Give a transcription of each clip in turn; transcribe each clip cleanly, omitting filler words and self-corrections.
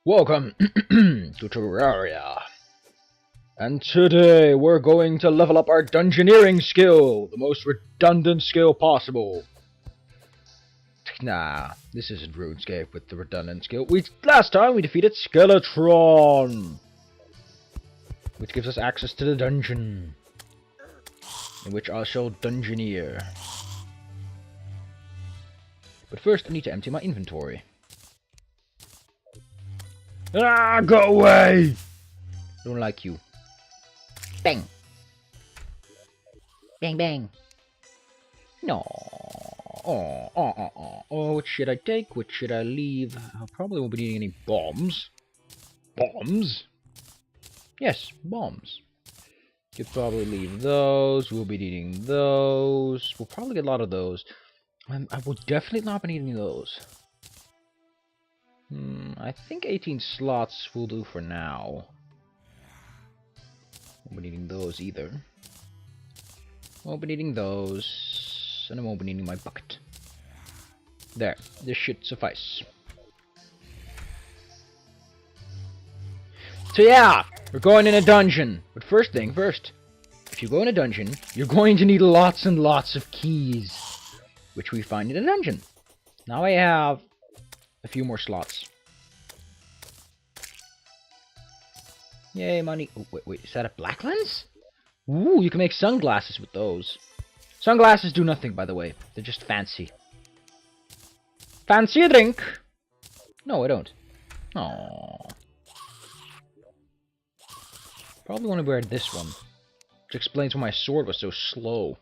Welcome to Terraria. And today we're going to level up our dungeoneering skill, the most redundant skill possible. Nah, this isn't RuneScape with the redundant skill. Last time we defeated Skeletron, which gives us access to the dungeon, in which I shall dungeoneer. But first I need to empty my inventory. Ah, go away! Don't like you. Bang! Bang bang! No. Oh, which should I take? Which should I leave? I probably won't be needing any bombs. Bombs? Yes, bombs. Could probably leave those. We'll be needing those. We'll probably get a lot of those. I will definitely not be needing those. I think 18 slots will do for now. Won't be needing those either. Won't be needing those. And I won't be needing my bucket. There. This should suffice. So yeah, we're going in a dungeon. But first thing first. If you go in a dungeon, you're going to need lots and lots of keys, which we find in a dungeon. Now I have a few more slots. Yay, money. Oh, wait, is that a black lens? Ooh, you can make sunglasses with those. Sunglasses do nothing, by the way. They're just fancy. Fancy a drink? No, I don't. Aww. Probably want to wear this one, which explains why my sword was so slow.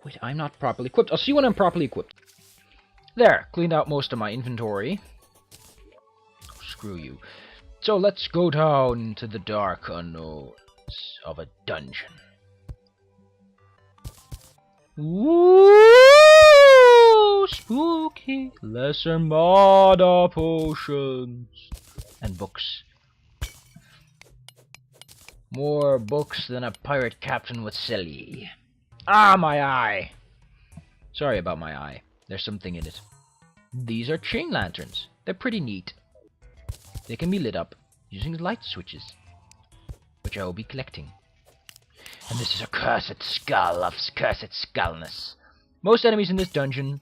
Wait, I'm not properly equipped. I'll see when I'm properly equipped. There, cleaned out most of my inventory. Oh, screw you. So let's go down into the dark unknowns of a dungeon. Woo! Spooky. Lesser Mada potions. And books. More books than a pirate captain would sell ye. Ah, my eye! Sorry about my eye. There's something in it. These are chain lanterns. They're pretty neat. They can be lit up using light switches, which I will be collecting. And this is a cursed skull of cursed skullness. Most enemies in this dungeon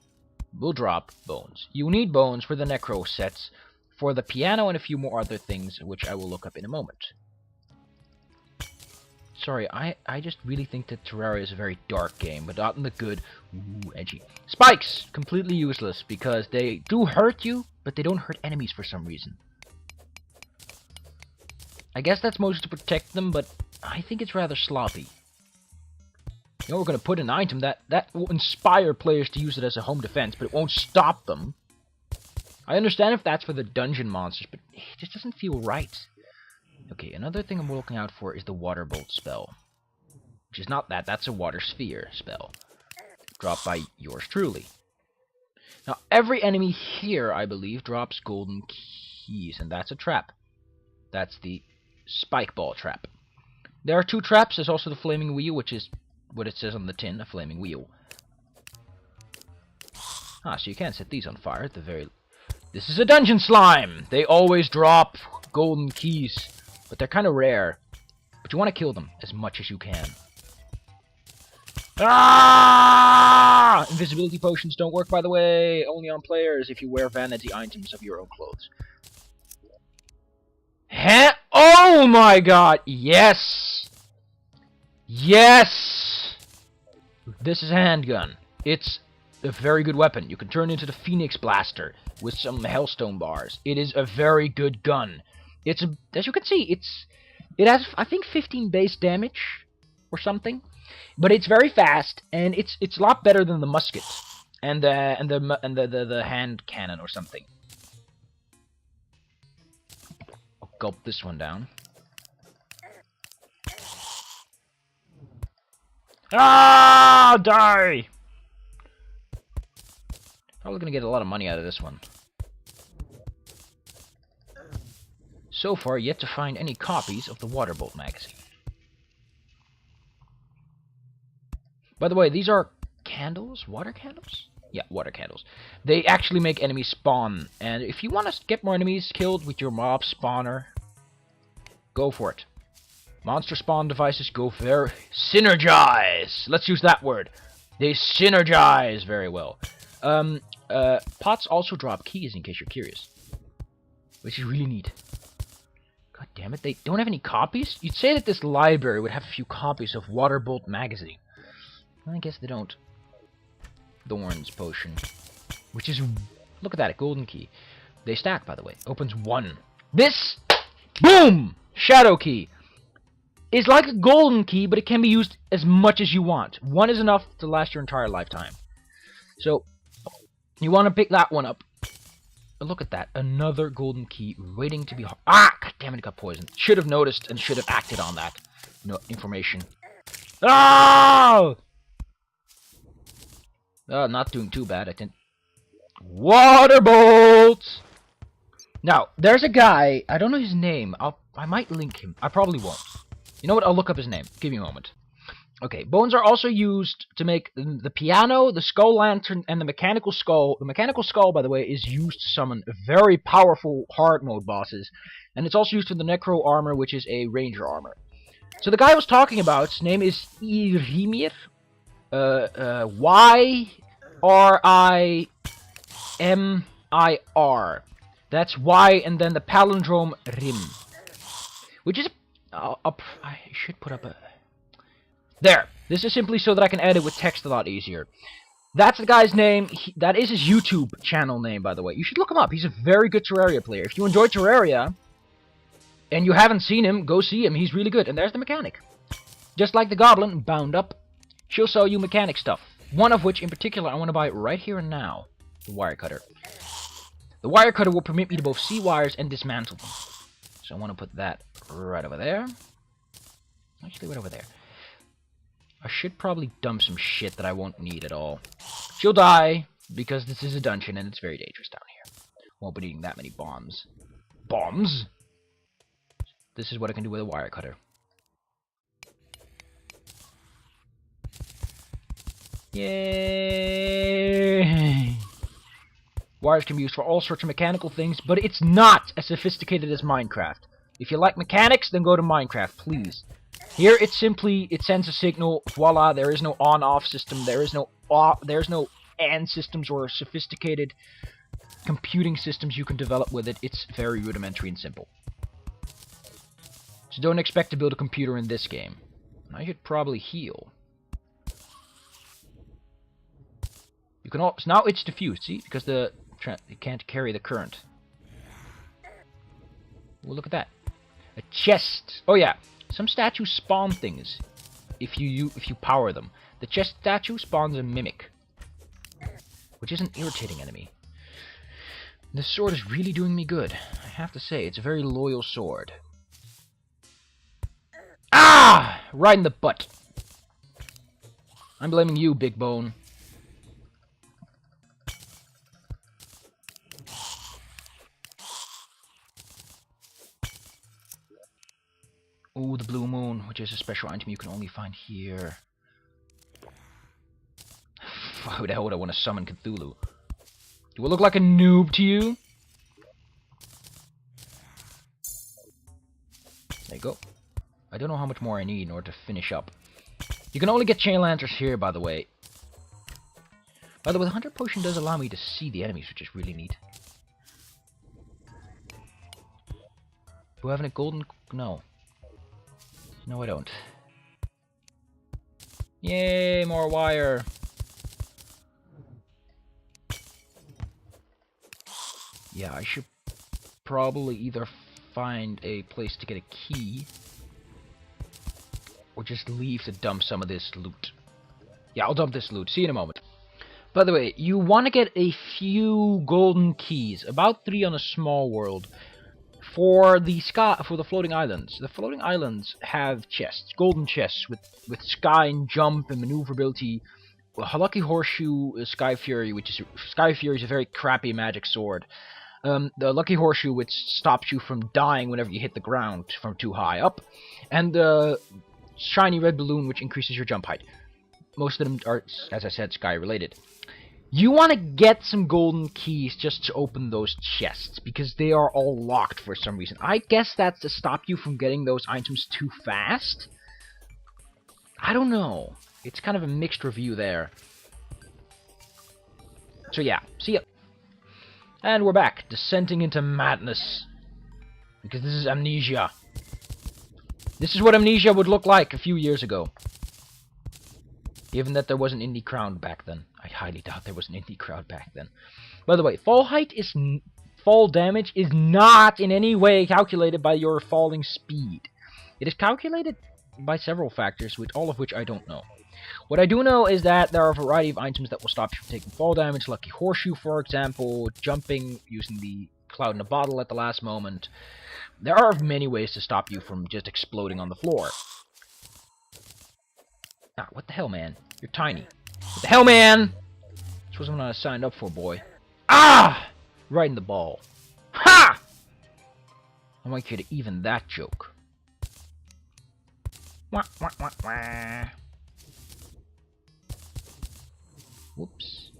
will drop bones. You need bones for the necro sets, for the piano, and a few more other things, which I will look up in a moment. Sorry, I just really think that Terraria is a very dark game, but not in the good. Ooh, edgy. Spikes! Completely useless, because they do hurt you, but they don't hurt enemies for some reason. I guess that's mostly to protect them, but I think it's rather sloppy. You know, we're going to put an item that will inspire players to use it as a home defense, but it won't stop them. I understand if that's for the dungeon monsters, but it just doesn't feel right. Okay, another thing I'm looking out for is the water bolt spell. Which is not that, that's a water sphere spell. Dropped by yours truly. Now, every enemy here, I believe, drops golden keys, and that's a trap. That's the spike ball trap. There are two traps. There's also the flaming wheel, which is what it says on the tin, a flaming wheel. Ah, so you can't set these on fire at the very... This is a dungeon slime! They always drop golden keys, but they're kind of rare. But you want to kill them as much as you can. Ah! Invisibility potions don't work, by the way. Only on players if you wear vanity items of your own clothes. Oh my god! Yes! Yes! This is a handgun. It's a very good weapon. You can turn into the Phoenix Blaster with some Hellstone bars. It is a very good gun. It's as you can see, it has I think 15 base damage or something, but it's very fast and it's a lot better than the musket and the hand cannon or something. I'll gulp this one down. Ah, die! Probably gonna get a lot of money out of this one. So far, yet to find any copies of the Waterbolt magazine. By the way, these are candles? Water candles? Yeah, water candles. They actually make enemies spawn, and if you want to get more enemies killed with your mob spawner, go for it. Monster spawn devices go very... synergize! Let's use that word. They synergize very well. Pots also drop keys, in case you're curious. Which is really neat. God damn it, they don't have any copies? You'd say that this library would have a few copies of Waterbolt magazine. I guess they don't. Thorns potion. Which is... look at that, a golden key. They stack, by the way. Opens 1. This... boom! Shadow key. Is like a golden key, but it can be used as much as you want. 1 is enough to last your entire lifetime. So, you want to pick that one up. Look at that. Another golden key waiting to be... ah! God damn it, it got poisoned. Should have noticed and should have acted on that information. Ah! Not doing too bad, I think. Water bolts! Now, there's a guy, I don't know his name. I might link him. I probably won't. You know what? I'll look up his name. Give me a moment. Okay, bones are also used to make the piano, the skull lantern, and the mechanical skull. The mechanical skull, by the way, is used to summon very powerful hard mode bosses. And it's also used for the necro armor, which is a ranger armor. So the guy I was talking about, his name is Irimir. Y-R-I-M-I-R. That's Y and then the palindrome Rim. Which is... I should put up a... there! This is simply so that I can edit with text a lot easier. That's the guy's name. That is his YouTube channel name, by the way. You should look him up. He's a very good Terraria player. If you enjoy Terraria, and you haven't seen him, go see him. He's really good. And there's the mechanic. Just like the goblin, bound up. She'll sell you mechanic stuff. One of which, in particular, I want to buy right here and now. The wire cutter. The wire cutter will permit me to both see wires and dismantle them. So I want to put that right over there. Actually, right over there. I should probably dump some shit that I won't need at all. She'll die, because this is a dungeon and it's very dangerous down here. Won't be needing that many bombs. Bombs? This is what I can do with a wire cutter. Yay! Wires can be used for all sorts of mechanical things, but it's not as sophisticated as Minecraft. If you like mechanics, then go to Minecraft, please. Here, it sends a signal. Voila! There is no on-off system. There's no AND systems or sophisticated computing systems you can develop with it. It's very rudimentary and simple. So don't expect to build a computer in this game. I should probably heal. You can also, now it's diffused, see? Because it can't carry the current. Well, look at that. A chest. Oh yeah, some statues spawn things if you power them. The chest statue spawns a mimic, which is an irritating enemy. This sword is really doing me good. I have to say, it's a very loyal sword. Ah! Right in the butt. I'm blaming you, Big Bone. Ooh, the Blue Moon, which is a special item you can only find here. Why the hell would I want to summon Cthulhu? Do I look like a noob to you? There you go. I don't know how much more I need in order to finish up. You can only get chain lanterns here, by the way. By the way, the Hunter Potion does allow me to see the enemies, which is really neat. Do I have any golden... no. No, I don't. Yay, more wire. Yeah, I should probably either find a place to get a key or just leave to dump some of this loot. Yeah, I'll dump this loot. See you in a moment. By the way, you want to get a few golden keys, about 3 on a small world, for the floating islands. The floating islands have chests, golden chests with sky and jump and maneuverability. A lucky horseshoe, Sky Fury, Sky Fury is a very crappy magic sword. The lucky horseshoe, which stops you from dying whenever you hit the ground from too high up, and the shiny red balloon, which increases your jump height. Most of them are, as I said, sky related. You want to get some golden keys just to open those chests, because they are all locked for some reason. I guess that's to stop you from getting those items too fast? I don't know. It's kind of a mixed review there. So yeah, see ya. And we're back, descending into madness. Because this is Amnesia. This is what Amnesia would look like a few years ago. Given that there was an indie crowd back then. I highly doubt there was an indie crowd back then. By the way, fall damage is not in any way calculated by your falling speed. It is calculated by several factors, all of which I don't know. What I do know is that there are a variety of items that will stop you from taking fall damage. Lucky Horseshoe, for example. Jumping, using the Cloud in a Bottle at the last moment. There are many ways to stop you from just exploding on the floor. Ah, what the hell, man? You're tiny. What the hell, man? This wasn't what I signed up for, boy. Ah! Right in the ball. Ha! I want you to even that joke. Wah, wah, wah, wah. Whoops.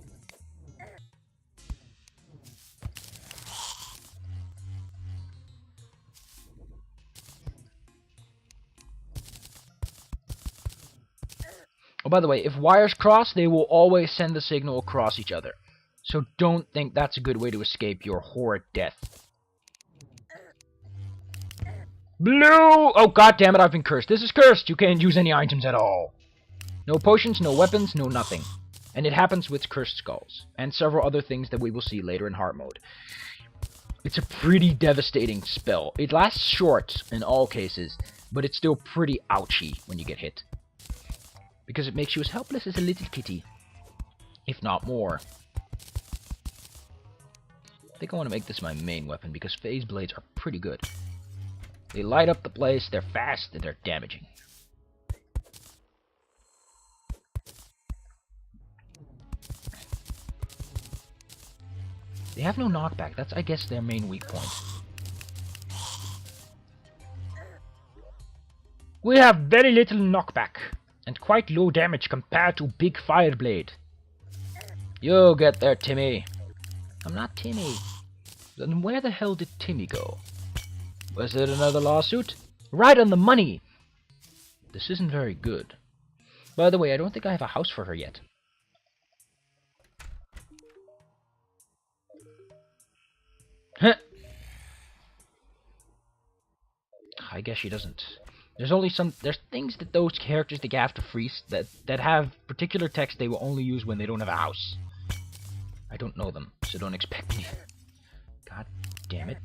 Oh, by the way, if wires cross, they will always send the signal across each other. So don't think that's a good way to escape your horrid death. Blue! Oh, god damn it, I've been cursed. This is cursed! You can't use any items at all. No potions, no weapons, no nothing. And it happens with cursed skulls. And several other things that we will see later in hard mode. It's a pretty devastating spell. It lasts short in all cases, but it's still pretty ouchy when you get hit. Because it makes you as helpless as a little kitty. If not more. I think I want to make this my main weapon, because phase blades are pretty good. They light up the place, they're fast, and they're damaging. They have no knockback, that's, I guess, their main weak point. We have very little knockback. And quite low damage compared to Big Fireblade. You get there, Timmy. I'm not Timmy. Then where the hell did Timmy go? Was it another lawsuit? Right on the money! This isn't very good. By the way, I don't think I have a house for her yet. Huh. I guess she doesn't. There's things that those characters they have to freeze that have particular text they will only use when they don't have a house. I don't know them, so don't expect me. God damn it.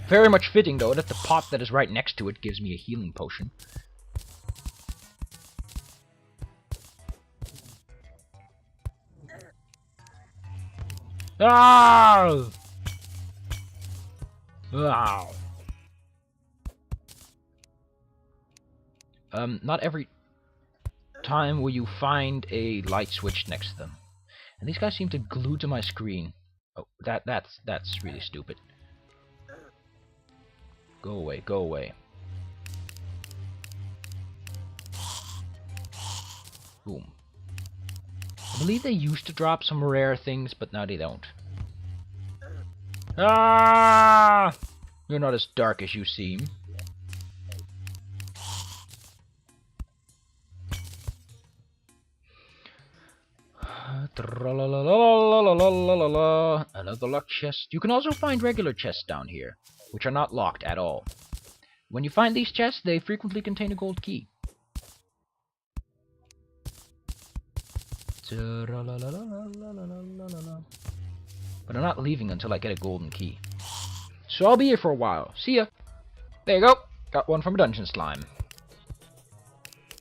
Very much fitting though that the pot that is right next to it gives me a healing potion. Ah! Wow. Not every time will you find a light switch next to them. And these guys seem to glue to my screen. Oh, that's really stupid. Go away, go away. Boom. I believe they used to drop some rare things, but now they don't. Ah! You're not as dark as you seem. Another locked chest. You can also find regular chests down here, which are not locked at all. When you find these chests, they frequently contain a gold key. But I'm not leaving until I get a golden key. So I'll be here for a while. See ya. There you go. Got one from a dungeon slime.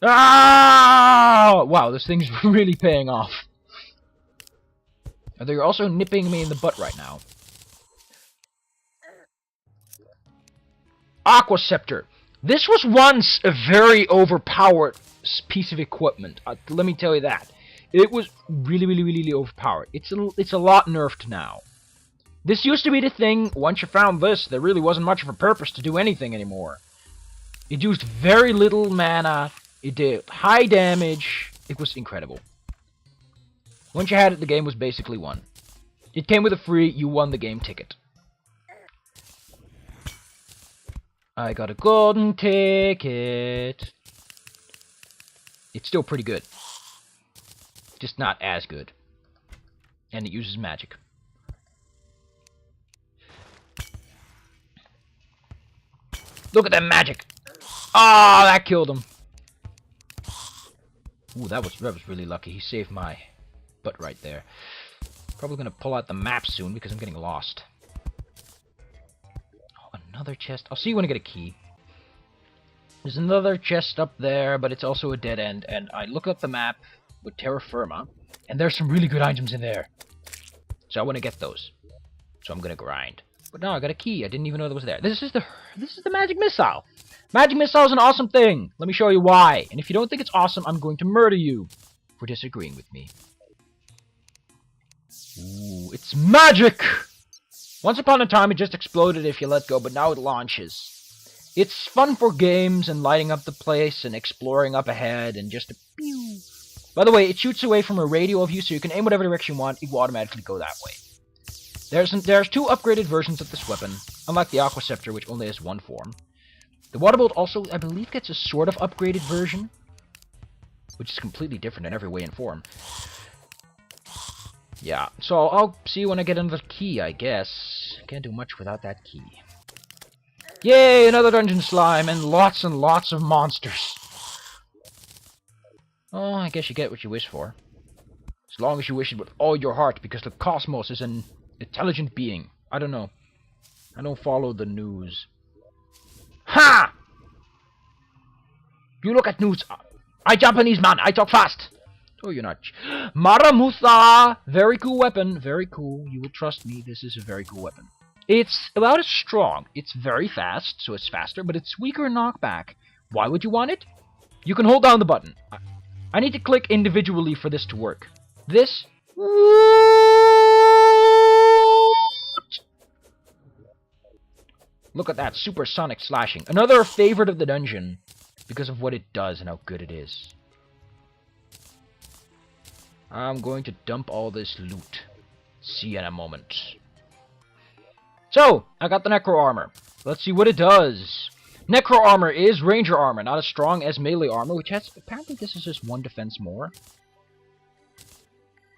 Ah! Wow, this thing's really paying off. They're also nipping me in the butt right now. Aqua Scepter. This was once a very overpowered piece of equipment. Let me tell you that. It was really overpowered. It's a lot nerfed now. This used to be the thing. Once you found this, there really wasn't much of a purpose to do anything anymore. It used very little mana. It did high damage. It was incredible. Once you had it, the game was basically won. It came with a free, you won the game ticket. I got a golden ticket. It's still pretty good. Just not as good. And it uses magic. Look at that magic! Ah, oh, that killed him. Ooh, that was really lucky. He saved my butt right there. Probably gonna pull out the map soon because I'm getting lost. Oh, another chest. I'll see you when I get a key. There's another chest up there, but it's also a dead end. And I look up the map with terra firma, and there's some really good items in there. So I want to get those. So I'm gonna grind. But no, I got a key. I didn't even know that was there. This is the magic missile. Magic missile is an awesome thing. Let me show you why. And if you don't think it's awesome, I'm going to murder you for disagreeing with me. Ooh, it's magic! Once upon a time, it just exploded if you let go, but now it launches. It's fun for games and lighting up the place and exploring up ahead and just a pew. By the way, it shoots away from a radial view, so you can aim whatever direction you want. It will automatically go that way. There's 2 upgraded versions of this weapon, unlike the Aqua Scepter, which only has 1 form. The Water Bolt also, I believe, gets a sort of upgraded version, which is completely different in every way and form. Yeah, so I'll see you when I get another key, I guess. Can't do much without that key. Yay, another dungeon slime, and lots of monsters. Oh, I guess you get what you wish for. As long as you wish it with all your heart, because the cosmos is an intelligent being. I don't know. I don't follow the news. Ha! You look at news. I Japanese man. I talk fast. Oh, you're not. Maramusa! Very cool weapon. Very cool. You will trust me. This is a very cool weapon. It's about as strong. It's very fast, so it's faster, but it's weaker in knockback. Why would you want it? You can hold down the button. I need to click individually for this to work. This. Look at that supersonic slashing. Another favorite of the dungeon because of what it does and how good it is. I'm going to dump all this loot. See you in a moment. So, I got the Necro Armor. Let's see what it does. Necro Armor is Ranger Armor, not as strong as Melee Armor, which has... Apparently this is just 1 defense more.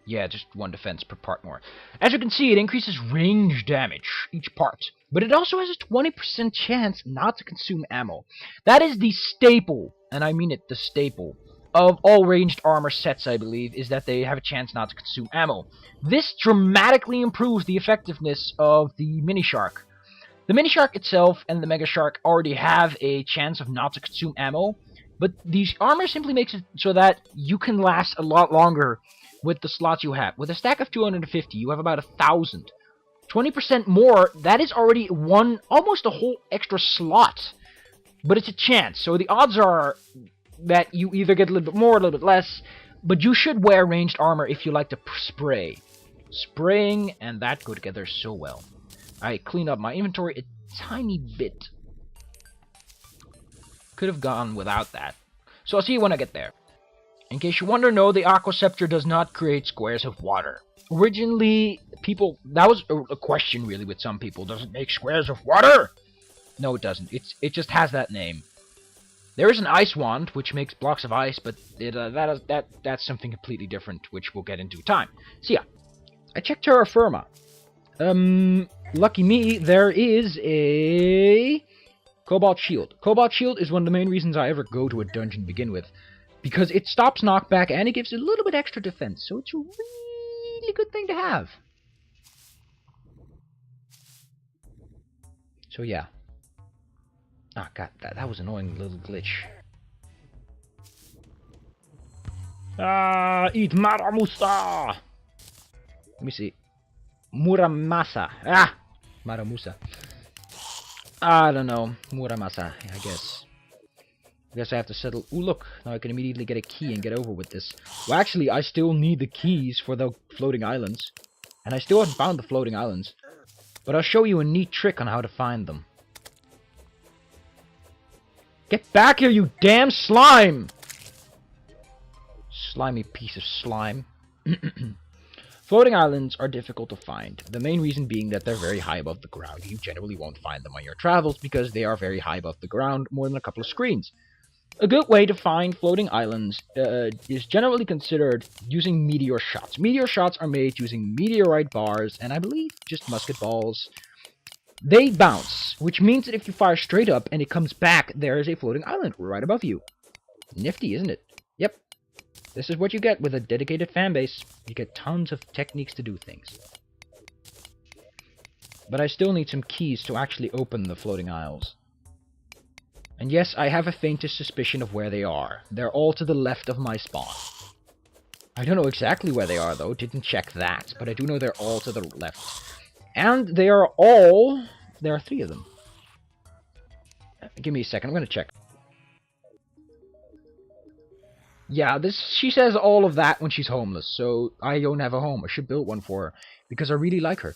Yeah, just 1 defense per part more. As you can see, it increases range damage, each part. But it also has a 20% chance not to consume ammo. That is the staple, and I mean it, the staple, of all ranged armor sets, I believe, is that they have a chance not to consume ammo. This dramatically improves the effectiveness of the Mini Shark. The Mini Shark itself and the Mega Shark already have a chance of not to consume ammo, but the armor simply makes it so that you can last a lot longer with the slots you have. With a stack of 250, you have about 1,000. 20% more, that is already almost a whole extra slot. But it's a chance, so the odds are that you either get a little bit more or a little bit less, but you should wear ranged armor if you like to spray. Spraying and that go together so well. I clean up my inventory a tiny bit. Could have gone without that. So I'll see you when I get there. In case you wonder, no, the Aqua Scepter does not create squares of water. Originally, that was a question really with some people. Does it make squares of water? No, it doesn't. It just has that name. There is an ice wand, which makes blocks of ice, but that's something completely different, which we'll get into time. So yeah, I checked terra firma. Lucky me, there is a Cobalt Shield. Cobalt Shield is one of the main reasons I ever go to a dungeon to begin with, because it stops knockback and it gives a little bit extra defense, so it's a really good thing to have. So yeah. Ah, god, that was an annoying little glitch. Ah, eat Maramusa! Let me see. Muramasa. Ah! Maramusa. I don't know. Muramasa, I guess. I guess I have to settle... Ooh, look. Now I can immediately get a key and get over with this. Well, actually, I still need the keys for the floating islands. And I still haven't found the floating islands. But I'll show you a neat trick on how to find them. Get back here, you damn slime! Slimy piece of slime. Floating islands are difficult to find, the main reason being that they're very high above the ground. You generally won't find them on your travels because they are very high above the ground, more than a couple of screens. A good way to find floating islands is generally considered using meteor shots. Meteor shots are made using meteorite bars, and I believe just musket balls. They bounce, which means that if you fire straight up and it comes back, there is a floating island right above you. Nifty, isn't it? Yep. This is what you get with a dedicated fanbase. You get tons of techniques to do things. But I still need some keys to actually open the floating isles. And yes, I have a faintest suspicion of where they are. They're all to the left of my spawn. I don't know exactly where they are, though. Didn't check that. But I do know they're all to the left. And they are all... There are 3 of them. Give me a second. I'm going to check. Yeah, she says all of that when she's homeless. So I don't have a home. I should build one for her. Because I really like her.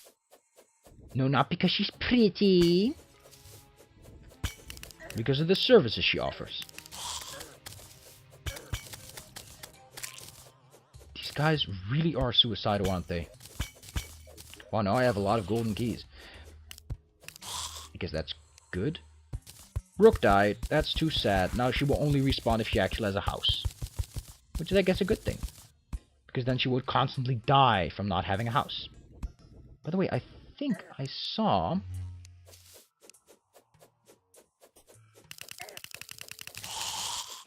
No, not because she's pretty. Because of the services she offers. These guys really are suicidal, aren't they? Well, now I have a lot of golden keys. I guess that's good. Rook died. That's too sad. Now she will only respawn if she actually has a house. Which is, I guess, a good thing. Because then she would constantly die from not having a house. By the way, I think I saw...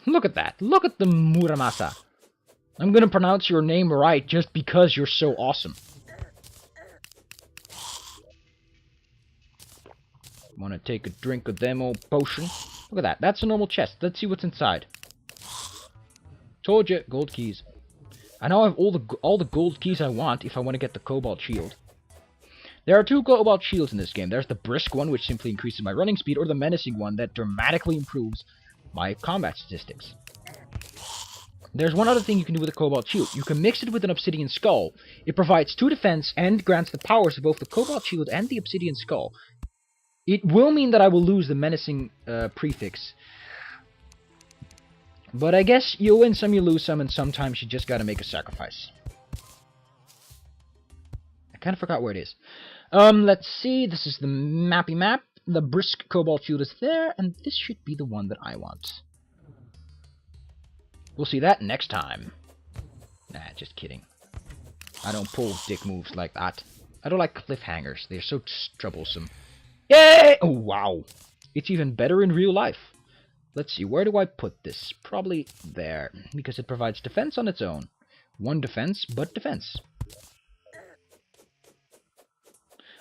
Look at that. Look at the Muramasa. I'm gonna pronounce your name right just because you're so awesome. Wanna take a drink of them old potion? Look at that. That's a normal chest. Let's see what's inside. Told you, gold keys. I now have all the gold keys I want if I want to get the Cobalt Shield. There are 2 Cobalt Shields in this game. There's the Brisk one, which simply increases my running speed, or the Menacing one that dramatically improves my combat statistics. There's one other thing you can do with a Cobalt Shield. You can mix it with an Obsidian Skull. It provides 2 defense and grants the powers of both the Cobalt Shield and the Obsidian Skull. It will mean that I will lose the Menacing prefix. But I guess you win some, you lose some, and sometimes you just gotta make a sacrifice. I kinda forgot where it is. Let's see. This is the mappy map. The Brisk Cobalt Shield is there, and this should be the one that I want. We'll see that next time. Nah, just kidding. I don't pull dick moves like that. I don't like cliffhangers. They're so troublesome. Yay! Oh, wow. It's even better in real life. Let's see, where do I put this? Probably there, because it provides defense on its own. 1 defense, but defense.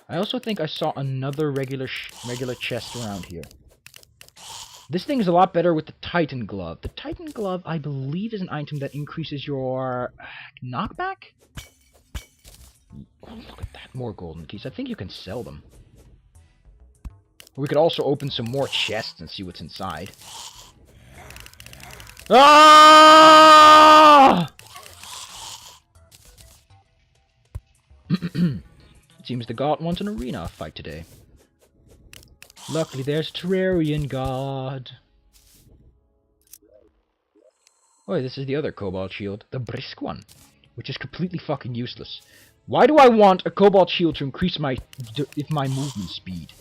I also think I saw another regular chest around here. This thing is a lot better with the Titan Glove. The Titan Glove, I believe, is an item that increases your knockback? Oh, look at that, more golden keys. I think you can sell them. We could also open some more chests and see what's inside. Ah! It seems the god wants an arena fight today. Luckily, there's a Terrarian god. Oh, this is the other Cobalt Shield, the Brisk one, which is completely fucking useless. Why do I want a Cobalt Shield to increase my movement speed?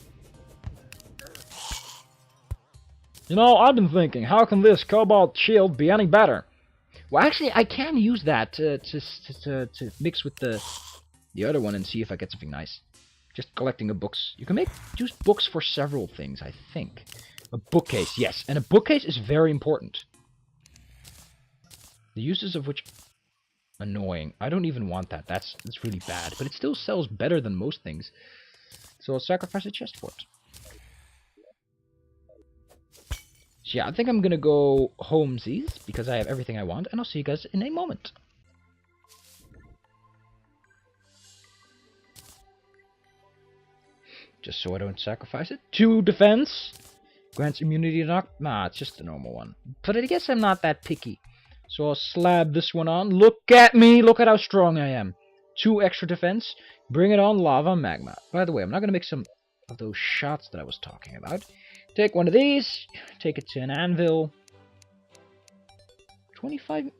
You know, I've been thinking, how can this Cobalt Shield be any better? Well, actually, I can use that to mix with the other one and see if I get something nice. Just collecting the books. You can use books for several things, I think. A bookcase, yes. And a bookcase is very important. The uses of which... Annoying. I don't even want that. That's really bad. But it still sells better than most things. So I'll sacrifice a chest for it. So yeah, I think I'm gonna go homesies, because I have everything I want, and I'll see you guys in a moment. Just so I don't sacrifice it. 2 defense. Grants immunity to knock. Nah, it's just a normal one. But I guess I'm not that picky. So I'll slab this one on. Look at me! Look at how strong I am. 2 extra defense. Bring it on, lava magma. By the way, I'm not gonna make some of those shots that I was talking about. Take one of these. Take it to an anvil. 25?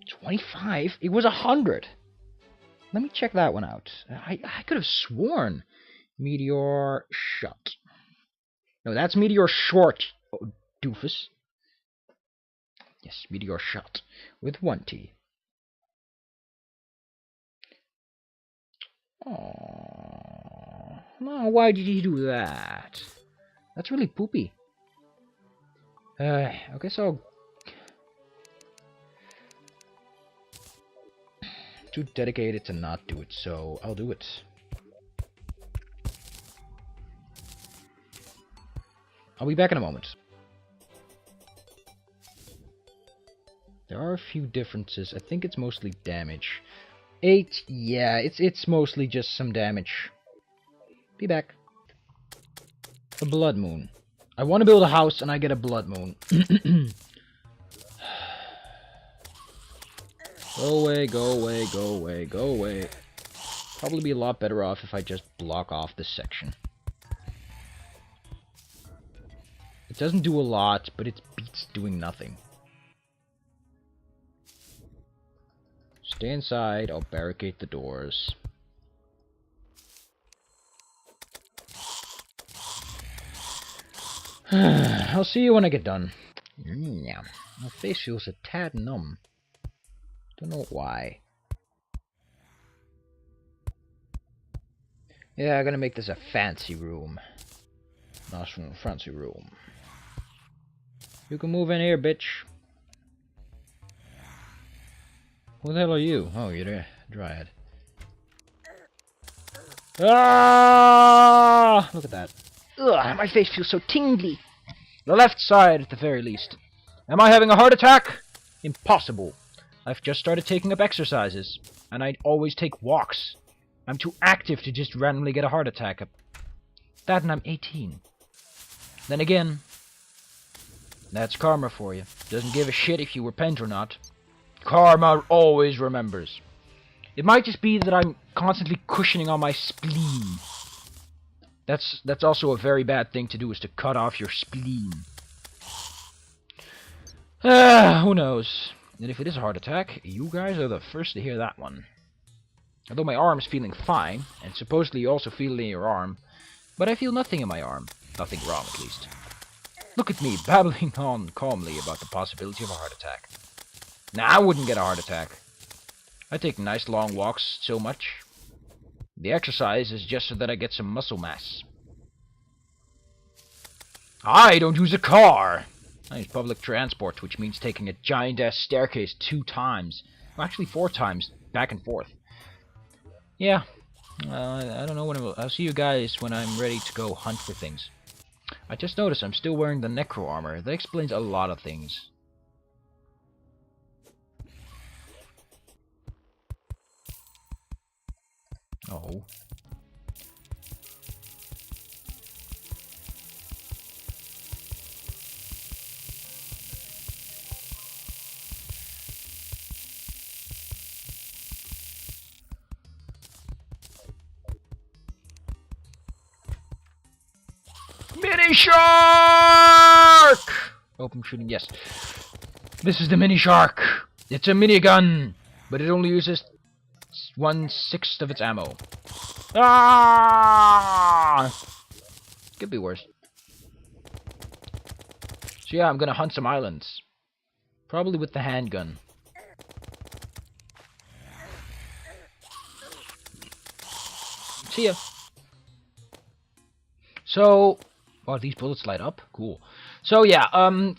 25? It was 100. Let me check that one out. I could have sworn meteor shot. No, that's meteor short, oh, doofus. Yes, meteor shot with 1 T. Oh, no, why did he do that? That's really poopy. Okay, so too dedicated to not do it, so I'll do it. I'll be back in a moment. There are a few differences. I think it's mostly damage. 8, yeah, it's mostly just some damage. Be back. A blood moon. I want to build a house and I get a blood moon. Go away, go away, go away, go away. Probably be a lot better off if I just block off this section. It doesn't do a lot, but it beats doing nothing. Stay inside, I'll barricade the doors. I'll see you when I get done. Yeah, my face feels a tad numb. Don't know why. Yeah, I'm gonna make this a fancy room. Nice fancy room. You can move in here, bitch. Who the hell are you? Oh, you're the dryad. Ah! Look at that. Ugh, my face feels so tingly. The left side, at the very least. Am I having a heart attack? Impossible. I've just started taking up exercises, and I always take walks. I'm too active to just randomly get a heart attack. That and I'm 18. Then again, that's karma for you. Doesn't give a shit if you repent or not. Karma always remembers. It might just be that I'm constantly cushioning on my spleen. That's also a very bad thing to do, is to cut off your spleen. Who knows? And if it is a heart attack, you guys are the first to hear that one. Although my arm's feeling fine, and supposedly you also feel it in your arm, but I feel nothing in my arm. Nothing wrong, at least. Look at me, babbling on calmly about the possibility of a heart attack. Nah, I wouldn't get a heart attack. I take nice long walks so much. The exercise is just so that I get some muscle mass. I don't use a car! I use public transport, which means taking a giant-ass staircase 2 times. Well, actually 4 times, back and forth. Yeah, I don't know when I'll see you guys when I'm ready to go hunt for things. I just noticed I'm still wearing the necro armor. That explains a lot of things. Oh. Mini shark! Open shooting, yes. This is the mini shark. It's a minigun, but it only uses 1/6 of its ammo. Ah! Could be worse. So yeah, I'm gonna hunt some islands. Probably with the handgun. See ya. So, oh, these bullets light up? Cool. So yeah,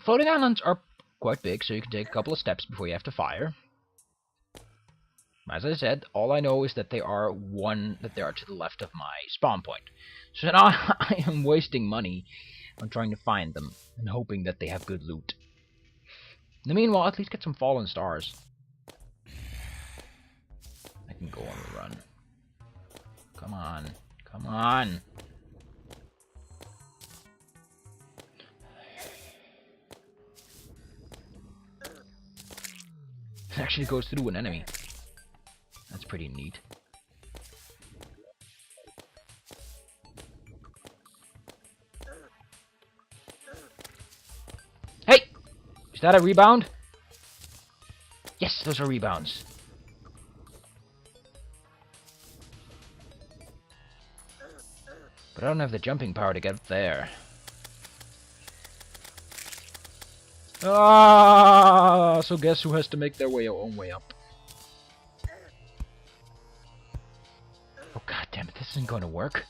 floating islands are quite big, so you can take a couple of steps before you have to fire. As I said, all I know is that they are to the left of my spawn point. So now I am wasting money on trying to find them and hoping that they have good loot. In the meanwhile, at least get some fallen stars. I can go on a run. Come on. Come on. It actually goes through an enemy. That's pretty neat. Hey! Is that a rebound? Yes, those are rebounds. But I don't have the jumping power to get up there. Ah! So guess who has to make their own way up? Oh god damn it, this isn't going to work.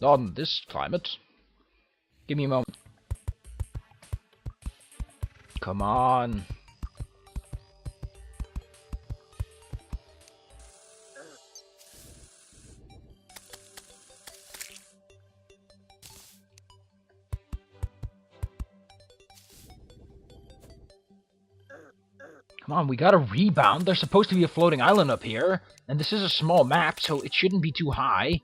Not in this climate. Give me a moment. Come on. Come on, we gotta rebound. There's supposed to be a floating island up here. And this is a small map, so it shouldn't be too high.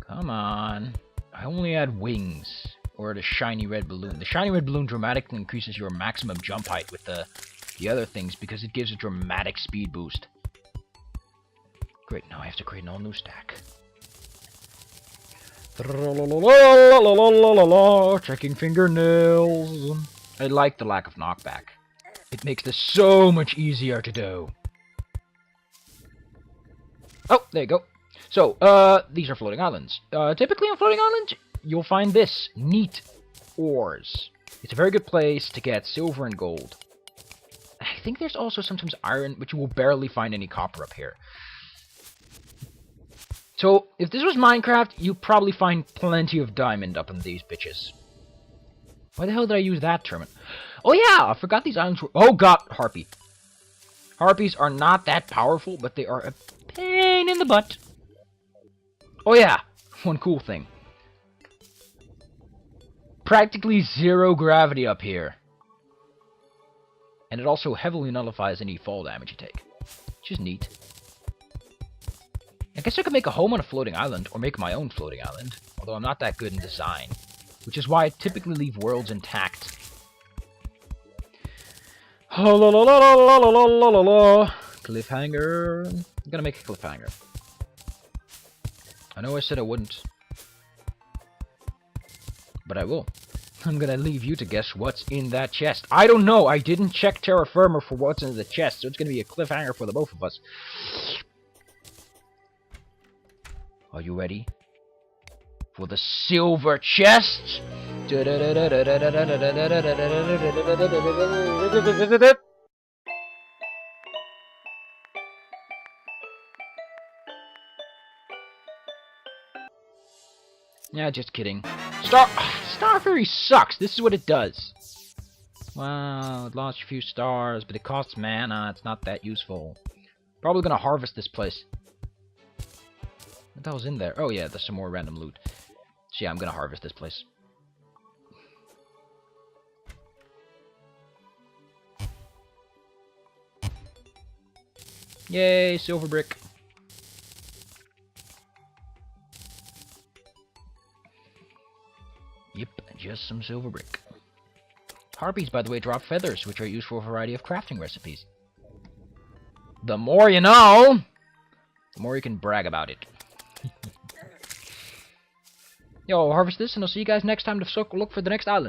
Come on. I only had wings. Or the shiny red balloon. The shiny red balloon dramatically increases your maximum jump height with the other things because it gives a dramatic speed boost. Great, now I have to create an all new stack. Checking fingernails. I like the lack of knockback. It makes this so much easier to do. Oh, there you go. So, these are floating islands. Typically on floating islands, you'll find this. Neat ores. It's a very good place to get silver and gold. I think there's also sometimes iron, but you will barely find any copper up here. So, if this was Minecraft, you'd probably find plenty of diamond up in these bitches. Why the hell did I use that term? Oh yeah, I forgot these islands were... Oh god, harpy. Harpies are not that powerful, but they are a pain in the butt. Oh yeah, one cool thing. Practically zero gravity up here. And it also heavily nullifies any fall damage you take. Which is neat. I guess I could make a home on a floating island, or make my own floating island. Although I'm not that good in design. Which is why I typically leave worlds intact. Cliffhanger. I'm gonna make a cliffhanger. I know I said I wouldn't. But I will. I'm gonna leave you to guess what's in that chest. I don't know. I didn't check Terra Firma for what's in the chest, so it's gonna be a cliffhanger for the both of us. Are you ready? For the silver chest? Yeah, just kidding. Star Fairy sucks. This is what it does. Well, it lost a few stars, but it costs mana. It's not that useful. Probably gonna harvest this place. What the hell's in there? Oh yeah, there's some more random loot. So yeah, I'm gonna harvest this place. Yay, silver brick. Yep, just some silver brick. Harpies, by the way, drop feathers, which are used for a variety of crafting recipes. The more you know, the more you can brag about it. Yo, I'll harvest this, and I'll see you guys next time to look for the next island.